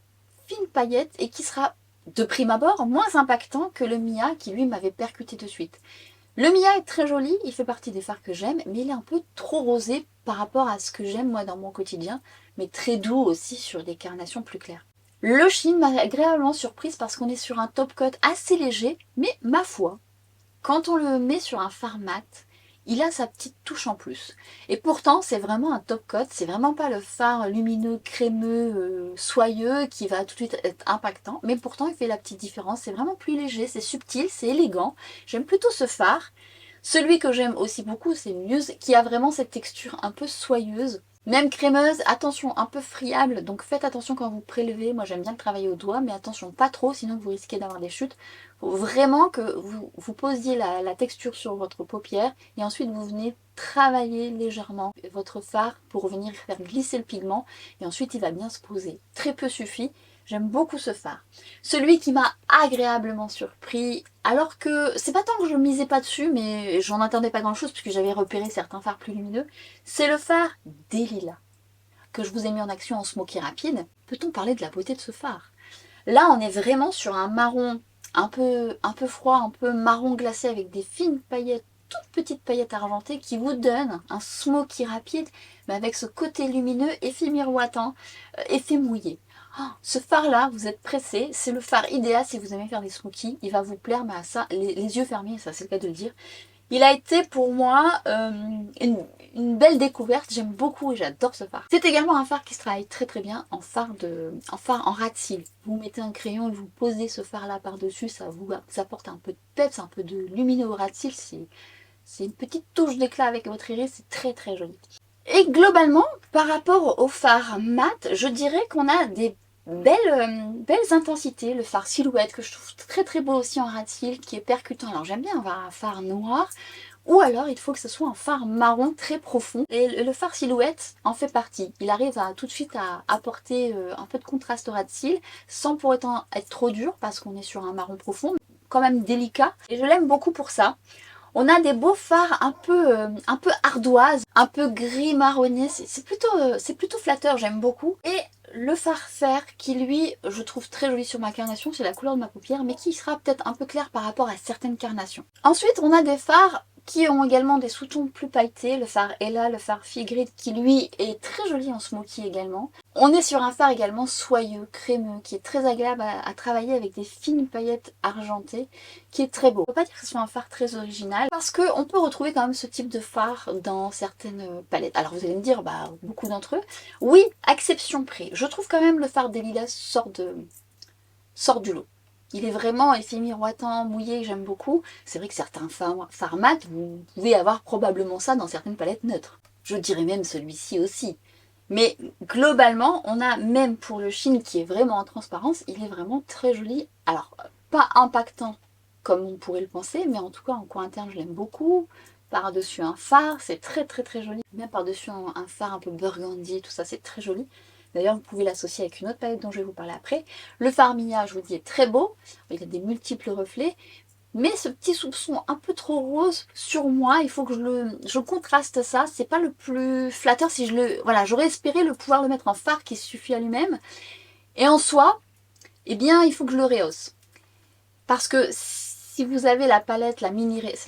fines paillettes, et qui sera, de prime abord, moins impactant que le Mia, qui lui m'avait percuté de suite. Le Mia est très joli, il fait partie des fards que j'aime, mais il est un peu trop rosé par rapport à ce que j'aime moi dans mon quotidien, mais très doux aussi sur des carnations plus claires. Le Shein m'a agréablement surprise parce qu'on est sur un top coat assez léger, mais ma foi, quand on le met sur un fard mat, il a sa petite touche en plus. Et pourtant, c'est vraiment un top coat, c'est vraiment pas le fard lumineux, crémeux, soyeux qui va tout de suite être impactant, mais pourtant il fait la petite différence, c'est vraiment plus léger, c'est subtil, c'est élégant. J'aime plutôt ce fard. Celui que j'aime aussi beaucoup, c'est Muse, qui a vraiment cette texture un peu soyeuse. Même crémeuse, attention, un peu friable, donc faites attention quand vous prélevez. Moi j'aime bien le travailler au doigt, mais attention, pas trop, sinon vous risquez d'avoir des chutes. Il faut vraiment que vous posiez la texture sur votre paupière et ensuite vous venez travailler légèrement votre fard pour venir faire glisser le pigment et ensuite il va bien se poser. Très peu suffit. J'aime beaucoup ce fard. Celui qui m'a agréablement surpris, alors que c'est pas tant que je ne misais pas dessus, mais j'en attendais pas grand chose puisque j'avais repéré certains fards plus lumineux, c'est le fard Delilah, que je vous ai mis en action en smoky rapide. Peut-on parler de la beauté de ce fard? Là, on est vraiment sur un marron un peu froid, un peu marron glacé avec des fines paillettes, toutes petites paillettes argentées qui vous donnent un smoky rapide, mais avec ce côté lumineux, effet miroitant, effet mouillé. Oh, ce fard-là, vous êtes pressé, c'est le fard idéal si vous aimez faire des smokies. Il va vous plaire, mais à ça, les yeux fermés, ça c'est le cas de le dire. Il a été pour moi une belle découverte, j'aime beaucoup et j'adore ce fard. C'est également un fard qui se travaille très très bien en fard en ras de cils. Vous mettez un crayon et vous posez ce fard là par-dessus, ça vous apporte un peu de peps, un peu de lumineux au ras de cils. C'est une petite touche d'éclat avec votre iris, c'est très très joli. Et globalement, par rapport au fard mat, je dirais qu'on a des belles intensités. Le fard silhouette que je trouve très très beau aussi en ras de cils, qui est percutant. Alors j'aime bien avoir un fard noir, ou alors il faut que ce soit un fard marron très profond. Et le fard silhouette en fait partie. Il arrive à tout de suite à apporter un peu de contraste au ras de cils, sans pour autant être trop dur, parce qu'on est sur un marron profond, mais quand même délicat. Et je l'aime beaucoup pour ça. On a des beaux fards un peu ardoise, un peu gris marronnier, c'est plutôt flatteur, j'aime beaucoup. Et le fard fer qui lui, je trouve très joli sur ma carnation, c'est la couleur de ma paupière, mais qui sera peut-être un peu clair par rapport à certaines carnations. Ensuite, on a des fards qui ont également des sous-tons plus pailletés, le fard Ella, le fard Figrid qui lui est très joli en smoky également. On est sur un fard également soyeux, crémeux, qui est très agréable à travailler avec des fines paillettes argentées, qui est très beau. On ne peut pas dire que ce soit un fard très original, parce qu'on peut retrouver quand même ce type de fard dans certaines palettes. Alors vous allez me dire, bah beaucoup d'entre eux, oui, exception près. Je trouve quand même le fard Delilah sort du lot. Il est vraiment effet miroitant, mouillé, j'aime beaucoup. C'est vrai que certains fards mat, vous pouvez avoir probablement ça dans certaines palettes neutres. Je dirais même celui-ci aussi. Mais globalement, on a même pour le Shein qui est vraiment en transparence, il est vraiment très joli. Alors, pas impactant comme on pourrait le penser, mais en tout cas en coin interne, je l'aime beaucoup. Par-dessus un fard, c'est très très très joli. Même par-dessus un fard un peu burgundy, tout ça, c'est très joli. D'ailleurs, vous pouvez l'associer avec une autre palette dont je vais vous parler après. Le fard Mia, je vous dis, est très beau. Il a des multiples reflets. Mais ce petit soupçon un peu trop rose sur moi, il faut que je contraste ça. C'est pas le plus flatteur si voilà, j'aurais espéré pouvoir le mettre en fard qui suffit à lui-même. Et en soi, eh bien, il faut que je le rehausse. Parce que si vous avez la palette, c'est la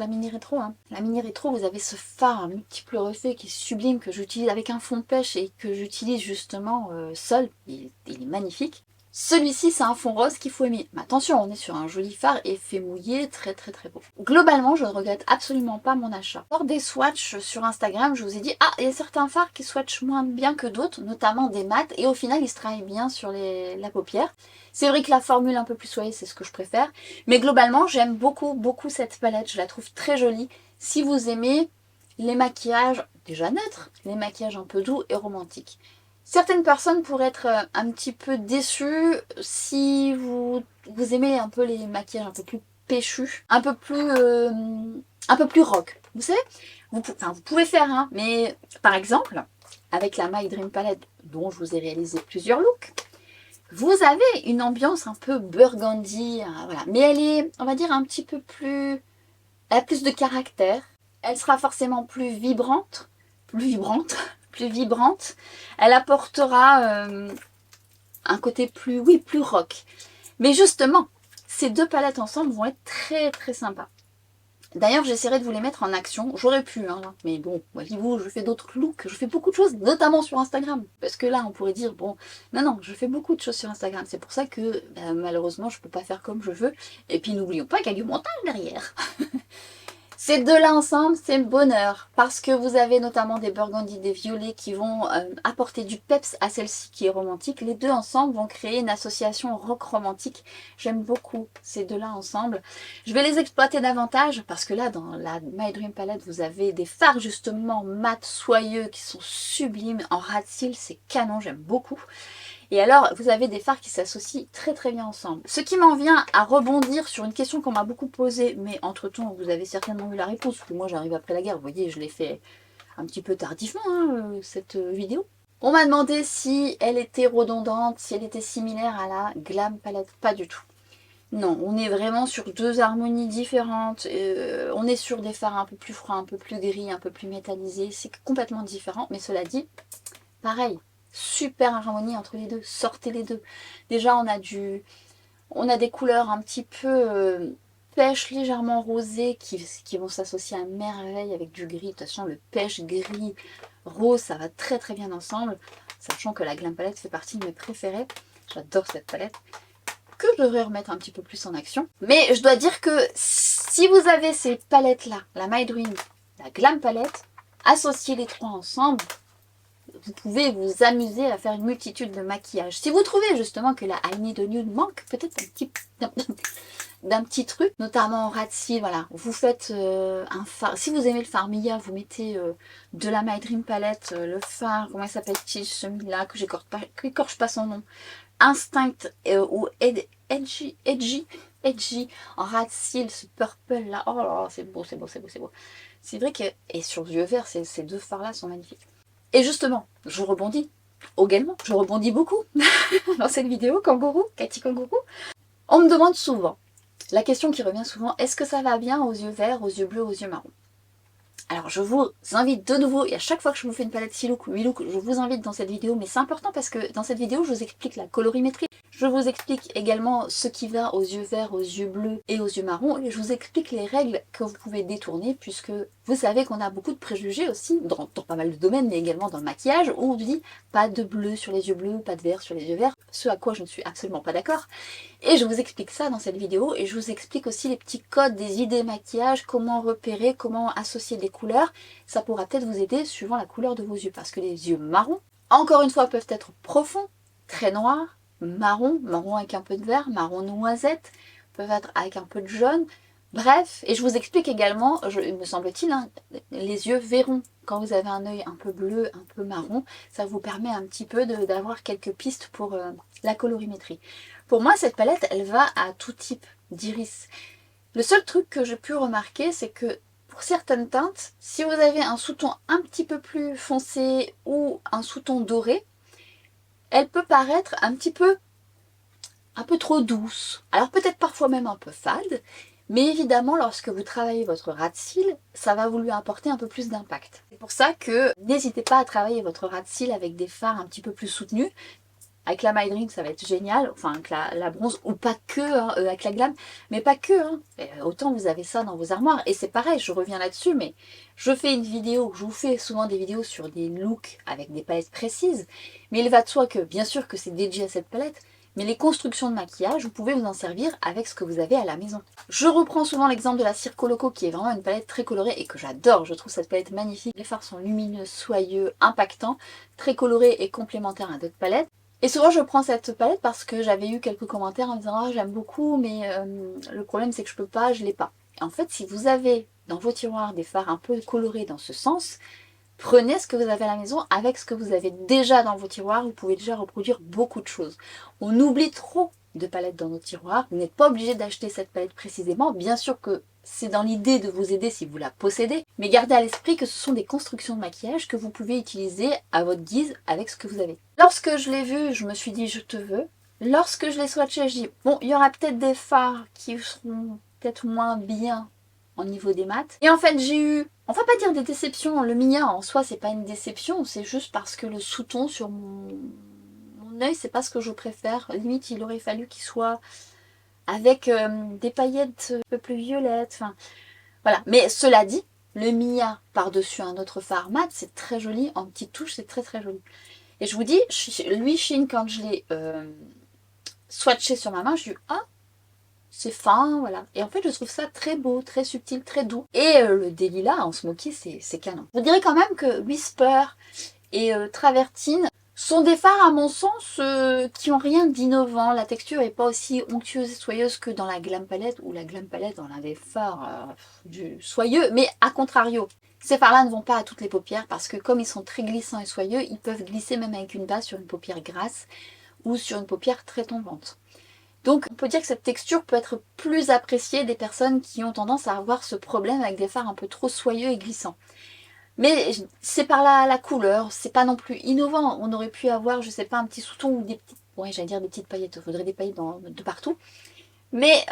mini rétro, hein. La mini rétro, vous avez ce fard à multiples reflets qui est sublime, que j'utilise avec un fond de pêche et que j'utilise justement seul. Il est magnifique. Celui-ci, c'est un fond rose qu'il faut aimer. Mais attention, on est sur un joli fard effet mouillé, très très très beau. Globalement, je ne regrette absolument pas mon achat. Lors des swatchs sur Instagram, je vous ai dit, ah, il y a certains fards qui swatchent moins bien que d'autres, notamment des mats, et au final, ils se travaillent bien sur la paupière. C'est vrai que la formule un peu plus soyeuse, c'est ce que je préfère. Mais globalement, j'aime beaucoup, beaucoup cette palette. Je la trouve très jolie. Si vous aimez les maquillages déjà neutres, les maquillages un peu doux et romantiques. Certaines personnes pourraient être un petit peu déçues si vous aimez un peu les maquillages un peu plus péchus, un peu plus rock. Vous savez, vous pouvez faire, hein, mais par exemple, avec la My Dream Palette dont je vous ai réalisé plusieurs looks, Vous avez une ambiance un peu burgundy, voilà. Mais elle est, on va dire, un petit peu plus... Elle a plus de caractère. Elle sera forcément plus vibrante. Plus vibrante. Plus vibrante. Elle apportera un côté plus, oui, plus rock. Mais justement, ces deux palettes ensemble vont être très très sympas. D'ailleurs, j'essaierai de vous les mettre en action. J'aurais pu, hein, mais bon, voyez-vous, je fais d'autres looks, je fais beaucoup de choses, notamment sur Instagram. Parce que là, on pourrait dire, bon, non, je fais beaucoup de choses sur Instagram. C'est pour ça que, malheureusement, je peux pas faire comme je veux. Et puis, n'oublions pas qu'il y a du montage derrière. Ces deux-là ensemble, c'est le bonheur, parce que vous avez notamment des burgundies, des violets qui vont apporter du peps à celle-ci qui est romantique. Les deux ensemble vont créer une association rock romantique. J'aime beaucoup ces deux-là ensemble. Je vais les exploiter davantage, parce que là, dans la My Dream Palette, vous avez des fards justement mat, soyeux, qui sont sublimes. En rat seal, c'est canon, j'aime beaucoup. Et alors, vous avez des fards qui s'associent très très bien ensemble. Ce qui m'en vient à rebondir sur une question qu'on m'a beaucoup posée, mais entre-temps, vous avez certainement eu la réponse, parce que moi j'arrive après la guerre, vous voyez, je l'ai fait un petit peu tardivement, hein, cette vidéo. On m'a demandé si elle était redondante, si elle était similaire à la Glam Palette. Pas du tout. Non, on est vraiment sur deux harmonies différentes. On est sur des fards un peu plus froids, un peu plus gris, un peu plus métallisés. C'est complètement différent, mais cela dit, pareil. Super harmonie entre les deux, sortez les deux. Déjà on a des couleurs un petit peu pêche, légèrement rosées qui vont s'associer à merveille avec du gris. De toute façon le pêche gris rose ça va très très bien ensemble, sachant que la Glam Palette fait partie de mes préférés. J'adore cette palette que je devrais remettre un petit peu plus en action. Mais je dois dire que si vous avez ces palettes là, la My Dream, la Glam Palette, associez les trois ensemble, vous pouvez vous amuser à faire une multitude de maquillages. Si vous trouvez justement que la I Need a Nude manque peut-être d'un petit truc, notamment en rat seal, voilà, vous faites un fard. Si vous aimez le fard Mia, vous mettez de la My Dream Palette, le fard, comment il s'appelle-t-il, celui-là, que j'écorche pas son nom, Instinct ou Edgy en rat seal, ce purple là, oh là là, c'est beau, c'est beau, c'est beau, c'est beau. C'est vrai que, et sur le yeux vert, ces deux fards là sont magnifiques. Et justement, je rebondis également, je rebondis beaucoup dans cette vidéo, Kangourou, Cathy Kangourou. On me demande souvent, la question qui revient souvent, est-ce que ça va bien aux yeux verts, aux yeux bleus, aux yeux marrons? Alors je vous invite de nouveau, et à chaque fois que je vous fais une palette 6 looks ou 8 looks, je vous invite dans cette vidéo, mais c'est important parce que dans cette vidéo, je vous explique la colorimétrie. Je vous explique également ce qui va aux yeux verts, aux yeux bleus et aux yeux marrons. Et je vous explique les règles que vous pouvez détourner puisque vous savez qu'on a beaucoup de préjugés aussi, dans pas mal de domaines, mais également dans le maquillage, où on dit pas de bleu sur les yeux bleus, pas de vert sur les yeux verts, ce à quoi je ne suis absolument pas d'accord. Et je vous explique ça dans cette vidéo et je vous explique aussi les petits codes des idées maquillage, comment repérer, comment associer des couleurs. Ça pourra peut-être vous aider suivant la couleur de vos yeux parce que les yeux marrons, encore une fois, peuvent être profonds, très noirs, marron, marron avec un peu de vert, marron noisette, peuvent être avec un peu de jaune. Bref, et je vous explique également, il me semble-t-il, hein, les yeux verrons. Quand vous avez un œil un peu bleu, un peu marron, ça vous permet un petit peu d'avoir quelques pistes pour la colorimétrie. Pour moi, cette palette, elle va à tout type d'iris. Le seul truc que j'ai pu remarquer, c'est que pour certaines teintes, si vous avez un sous-ton un petit peu plus foncé ou un sous-ton doré, elle peut paraître un peu trop douce. Alors peut-être parfois même un peu fade, mais évidemment lorsque vous travaillez votre rat seal, ça va vous lui apporter un peu plus d'impact. C'est pour ça que n'hésitez pas à travailler votre rat seal avec des fards un petit peu plus soutenus. Avec la My Dream, ça va être génial, enfin avec la bronze, ou pas que, hein, avec la Glam, mais pas que. Hein. Autant vous avez ça dans vos armoires, et c'est pareil, je reviens là-dessus, mais je fais une vidéo, je vous fais souvent des vidéos sur des looks avec des palettes précises, mais il va de soi que, bien sûr que c'est dédié à cette palette, mais les constructions de maquillage, vous pouvez vous en servir avec ce que vous avez à la maison. Je reprends souvent l'exemple de la Circo Loco, qui est vraiment une palette très colorée et que j'adore, je trouve cette palette magnifique. Les fards sont lumineux, soyeux, impactants, très colorés et complémentaires à d'autres palettes. Et souvent je prends cette palette parce que j'avais eu quelques commentaires en me disant ah, j'aime beaucoup mais le problème c'est que je peux pas, je l'ai pas. Et en fait si vous avez dans vos tiroirs des fards un peu colorés dans ce sens, prenez ce que vous avez à la maison avec ce que vous avez déjà dans vos tiroirs, vous pouvez déjà reproduire beaucoup de choses. On oublie trop de palettes dans nos tiroirs, vous n'êtes pas obligé d'acheter cette palette précisément, bien sûr que c'est dans l'idée de vous aider si vous la possédez, mais gardez à l'esprit que ce sont des constructions de maquillage que vous pouvez utiliser à votre guise avec ce que vous avez. Lorsque je l'ai vu, je me suis dit je te veux, lorsque je l'ai swatché, je dis, bon, il y aura peut-être des fards qui seront peut-être moins bien au niveau des mats. Et en fait, j'ai eu, on va pas dire des déceptions, le Mia en soi, c'est pas une déception, c'est juste parce que le sous-ton sur mon œil, c'est pas ce que je préfère. Limite, il aurait fallu qu'il soit avec des paillettes un peu plus violettes, enfin, voilà. Mais cela dit, le Mia par-dessus un autre fard mat, c'est très joli, en petite touche, c'est très très joli. Et je vous dis, lui, Shein, quand je l'ai swatché sur ma main, je dis, ah, c'est fin, voilà. Et en fait, je trouve ça très beau, très subtil, très doux. Et le Delilah en smoky, c'est canon. Je dirais quand même que Whisper et Travertine sont des fards, à mon sens, qui ont rien d'innovant. La texture n'est pas aussi onctueuse et soyeuse que dans la Glam Palette, où la Glam Palette, on a des fards du soyeux, mais à contrario. Ces fards-là ne vont pas à toutes les paupières parce que comme ils sont très glissants et soyeux, ils peuvent glisser même avec une base sur une paupière grasse ou sur une paupière très tombante. Donc on peut dire que cette texture peut être plus appréciée des personnes qui ont tendance à avoir ce problème avec des fards un peu trop soyeux et glissants. Mais c'est par la couleur, c'est pas non plus innovant. On aurait pu avoir, je sais pas, un petit sous-ton ou des petites, ouais, j'allais dire des petites paillettes, il faudrait des paillettes de partout. Mais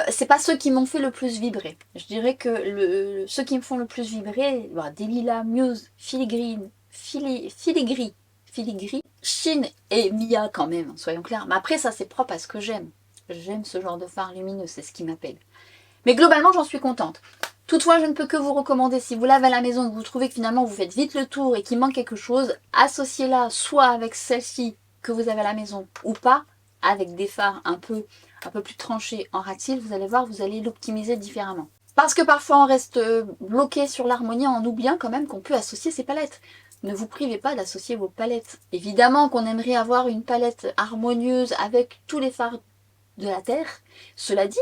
c'est pas ceux qui m'ont fait le plus vibrer. Je dirais que ceux qui me font le plus vibrer, bah, Delilah, Muse, Filigree, Shein et Mia quand même, soyons clairs. Mais après ça c'est propre à ce que j'aime. J'aime ce genre de fard lumineux, c'est ce qui m'appelle. Mais globalement j'en suis contente. Toutefois, je ne peux que vous recommander, si vous l'avez à la maison et que vous trouvez que finalement vous faites vite le tour et qu'il manque quelque chose, associez-la soit avec celle-ci que vous avez à la maison ou pas, avec des fards un peu plus tranchés en rat-cils, vous allez voir, vous allez l'optimiser différemment. Parce que parfois on reste bloqué sur l'harmonie en oubliant quand même qu'on peut associer ses palettes. Ne vous privez pas d'associer vos palettes. Évidemment qu'on aimerait avoir une palette harmonieuse avec tous les fards de la Terre. Cela dit,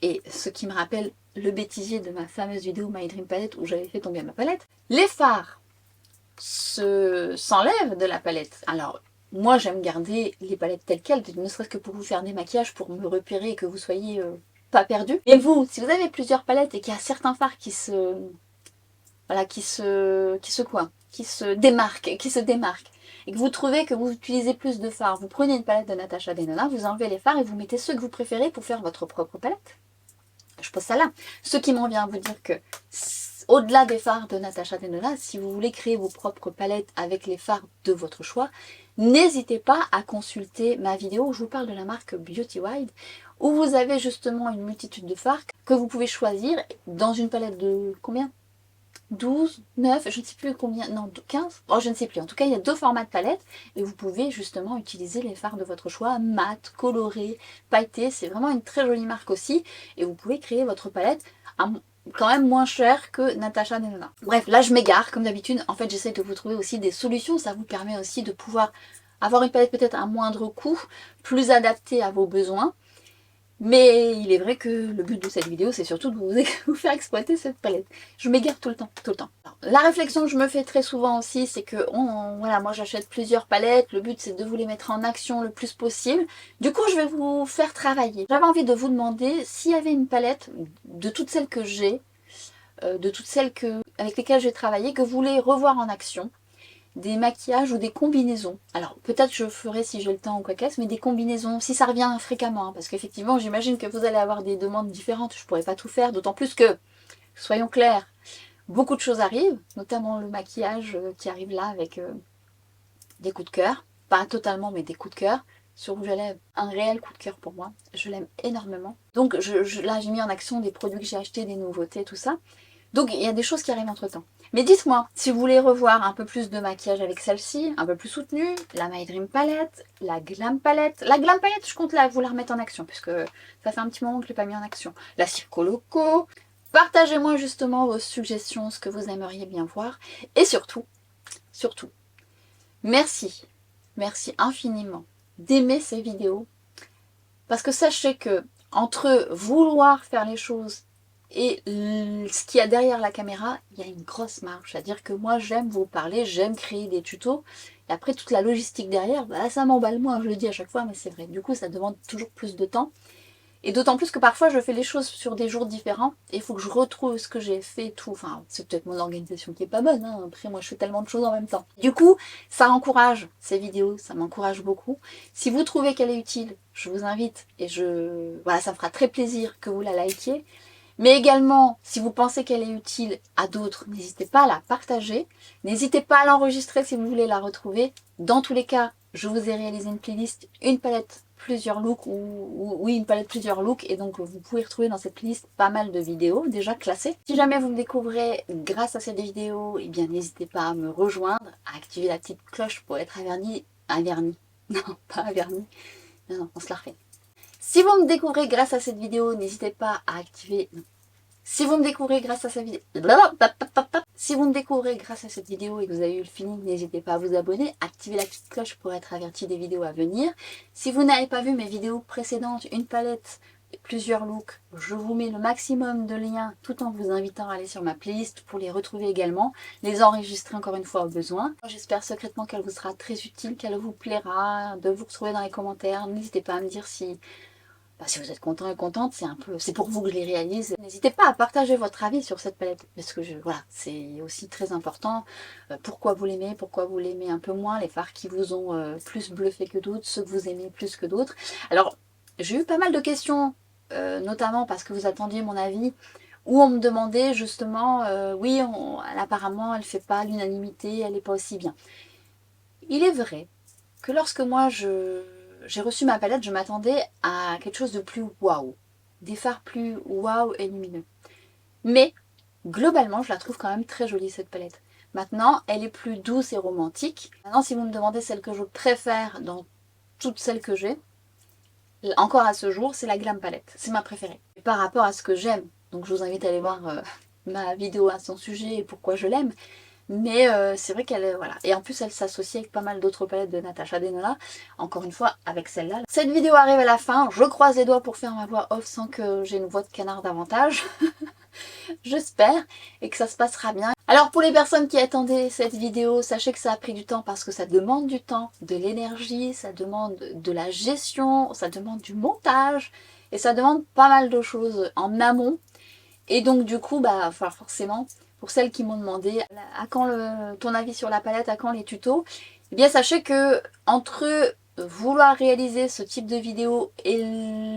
et ce qui me rappelle le bêtisier de ma fameuse vidéo My Dream Palette où j'avais fait tomber ma palette, les fards s'enlèvent de la palette. Alors, moi j'aime garder les palettes telles quelles, ne serait-ce que pour vous faire des maquillages, pour me repérer et que vous soyez pas perdu. Et vous, si vous avez plusieurs palettes et qu'il y a certains fards qui se démarquent, et que vous trouvez que vous utilisez plus de fards, vous prenez une palette de Natasha Denona, vous enlevez les fards et vous mettez ceux que vous préférez pour faire votre propre palette. Je pose ça là. Ce qui m'en vient à vous dire que, au-delà des fards de Natasha Denona, si vous voulez créer vos propres palettes avec les fards de votre choix, n'hésitez pas à consulter ma vidéo où je vous parle de la marque Beauty Wild, où vous avez justement une multitude de fards que vous pouvez choisir dans une palette de combien ? 12, 9, je ne sais plus combien, non 15, oh je ne sais plus, en tout cas il y a 2 formats de palette et vous pouvez justement utiliser les fards de votre choix, mat, coloré, pailleté, c'est vraiment une très jolie marque aussi et vous pouvez créer votre palette à quand même moins cher que Natasha Denona. Bref, là je m'égare comme d'habitude, en fait j'essaie de vous trouver aussi des solutions, ça vous permet aussi de pouvoir avoir une palette peut-être à moindre coût, plus adaptée à vos besoins. Mais il est vrai que le but de cette vidéo, c'est surtout de vous faire exploiter cette palette. Je m'égare tout le temps, tout le temps. Alors, la réflexion que je me fais très souvent aussi, c'est que voilà, moi j'achète plusieurs palettes, le but c'est de vous les mettre en action le plus possible. Du coup, je vais vous faire travailler. J'avais envie de vous demander s'il y avait une palette de toutes celles que j'ai, de toutes celles avec lesquelles j'ai travaillé, que vous voulez revoir en action. Des maquillages ou des combinaisons. Alors peut-être je ferai si j'ai le temps ou quoi qu'est-ce, mais des combinaisons, si ça revient fréquemment, hein, parce qu'effectivement j'imagine que vous allez avoir des demandes différentes, je pourrais pas tout faire, d'autant plus que, soyons clairs, beaucoup de choses arrivent, notamment le maquillage qui arrive là avec des coups de cœur, pas totalement mais des coups de cœur. Sur Rouge à lèvres, un réel coup de cœur pour moi, je l'aime énormément. Donc là j'ai mis en action des produits que j'ai achetés, des nouveautés, tout ça. Donc il y a des choses qui arrivent entre temps. Mais dites-moi, si vous voulez revoir un peu plus de maquillage avec celle-ci, un peu plus soutenue, la My Dream Palette, la Glam Palette. La Glam Palette, je compte vous la remettre en action, puisque ça fait un petit moment que je ne l'ai pas mis en action. La Circo Loco. Partagez-moi justement vos suggestions, ce que vous aimeriez bien voir. Et surtout, merci infiniment d'aimer ces vidéos. Parce que sachez que entre vouloir faire les choses et ce qu'il y a derrière la caméra, il y a une grosse marge. C'est-à-dire que moi, j'aime vous parler, j'aime créer des tutos. Et après, toute la logistique derrière, bah, ça m'emballe moins, je le dis à chaque fois, mais c'est vrai. Du coup, ça demande toujours plus de temps. Et d'autant plus que parfois je fais les choses sur des jours différents et il faut que je retrouve ce que j'ai fait, tout. Enfin, c'est peut-être mon organisation qui est pas bonne, hein. Après moi je fais tellement de choses en même temps. Du coup, ça encourage ces vidéos, ça m'encourage beaucoup. Si vous trouvez qu'elle est utile, je vous invite et voilà, ça me fera très plaisir que vous la likiez. Mais également, si vous pensez qu'elle est utile à d'autres, n'hésitez pas à la partager. N'hésitez pas à l'enregistrer si vous voulez la retrouver. Dans tous les cas, je vous ai réalisé une playlist, une palette, plusieurs looks, oui, une palette, plusieurs looks. Et donc, vous pouvez retrouver dans cette playlist pas mal de vidéos déjà classées. Si jamais vous me découvrez grâce à cette vidéo, eh bien, n'hésitez pas à me rejoindre, à activer la petite cloche pour être averti. Non, pas averti. Non, on se la refait. Si vous me découvrez grâce à cette vidéo, n'hésitez pas à activer... Si vous me découvrez grâce à cette vidéo... Si vous me découvrez grâce à cette vidéo et que vous avez eu le feeling, n'hésitez pas à vous abonner, activer la petite cloche pour être averti des vidéos à venir. Si vous n'avez pas vu mes vidéos précédentes, une palette, plusieurs looks, je vous mets le maximum de liens tout en vous invitant à aller sur ma playlist pour les retrouver également, les enregistrer encore une fois au besoin. J'espère secrètement qu'elle vous sera très utile, qu'elle vous plaira, de vous retrouver dans les commentaires. N'hésitez pas à me dire si vous êtes content et contente, c'est pour vous que je les réalise. N'hésitez pas à partager votre avis sur cette palette, parce que voilà, c'est aussi très important. Pourquoi vous l'aimez un peu moins, les fards qui vous ont plus bluffé que d'autres, ceux que vous aimez plus que d'autres. Alors, j'ai eu pas mal de questions, notamment parce que vous attendiez mon avis, où on me demandait justement, oui, apparemment elle fait pas l'unanimité, elle n'est pas aussi bien. Il est vrai que lorsque moi j'ai reçu ma palette, je m'attendais à quelque chose de plus waouh. Des fards plus waouh et lumineux. Mais, globalement, je la trouve quand même très jolie cette palette. Maintenant, elle est plus douce et romantique. Maintenant, si vous me demandez celle que je préfère dans toutes celles que j'ai, encore à ce jour, c'est la Glam Palette. C'est ma préférée. Et par rapport à ce que j'aime, donc je vous invite à aller voir ma vidéo à son sujet et pourquoi je l'aime. Mais c'est vrai qu'elle, voilà. Et en plus, elle s'associe avec pas mal d'autres palettes de Natasha Denona. Encore une fois, avec celle-là. Cette vidéo arrive à la fin. Je croise les doigts pour faire ma voix off sans que j'ai une voix de canard davantage. J'espère. Et que ça se passera bien. Alors pour les personnes qui attendaient cette vidéo, sachez que ça a pris du temps parce que ça demande du temps, de l'énergie, ça demande de la gestion, ça demande du montage. Et ça demande pas mal de choses en amont. Et donc du coup, forcément... Pour celles qui m'ont demandé à quand ton avis sur la palette, à quand les tutos, eh bien sachez que entre vouloir réaliser ce type de vidéo et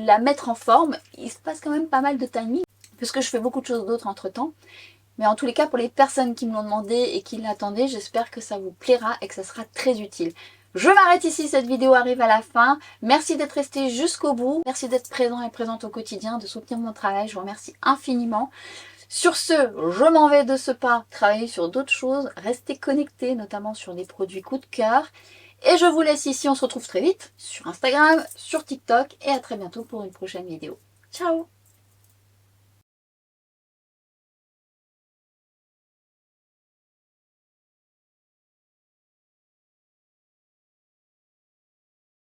la mettre en forme, il se passe quand même pas mal de timing, puisque je fais beaucoup de choses d'autres entre temps. Mais en tous les cas, pour les personnes qui me l'ont demandé et qui l'attendaient, j'espère que ça vous plaira et que ça sera très utile. Je m'arrête ici, cette vidéo arrive à la fin. Merci d'être resté jusqu'au bout. Merci d'être présent et présente au quotidien, de soutenir mon travail. Je vous remercie infiniment. Sur ce, je m'en vais de ce pas travailler sur d'autres choses, rester connecté, notamment sur des produits coup de cœur. Et je vous laisse ici, on se retrouve très vite sur Instagram, sur TikTok et à très bientôt pour une prochaine vidéo. Ciao!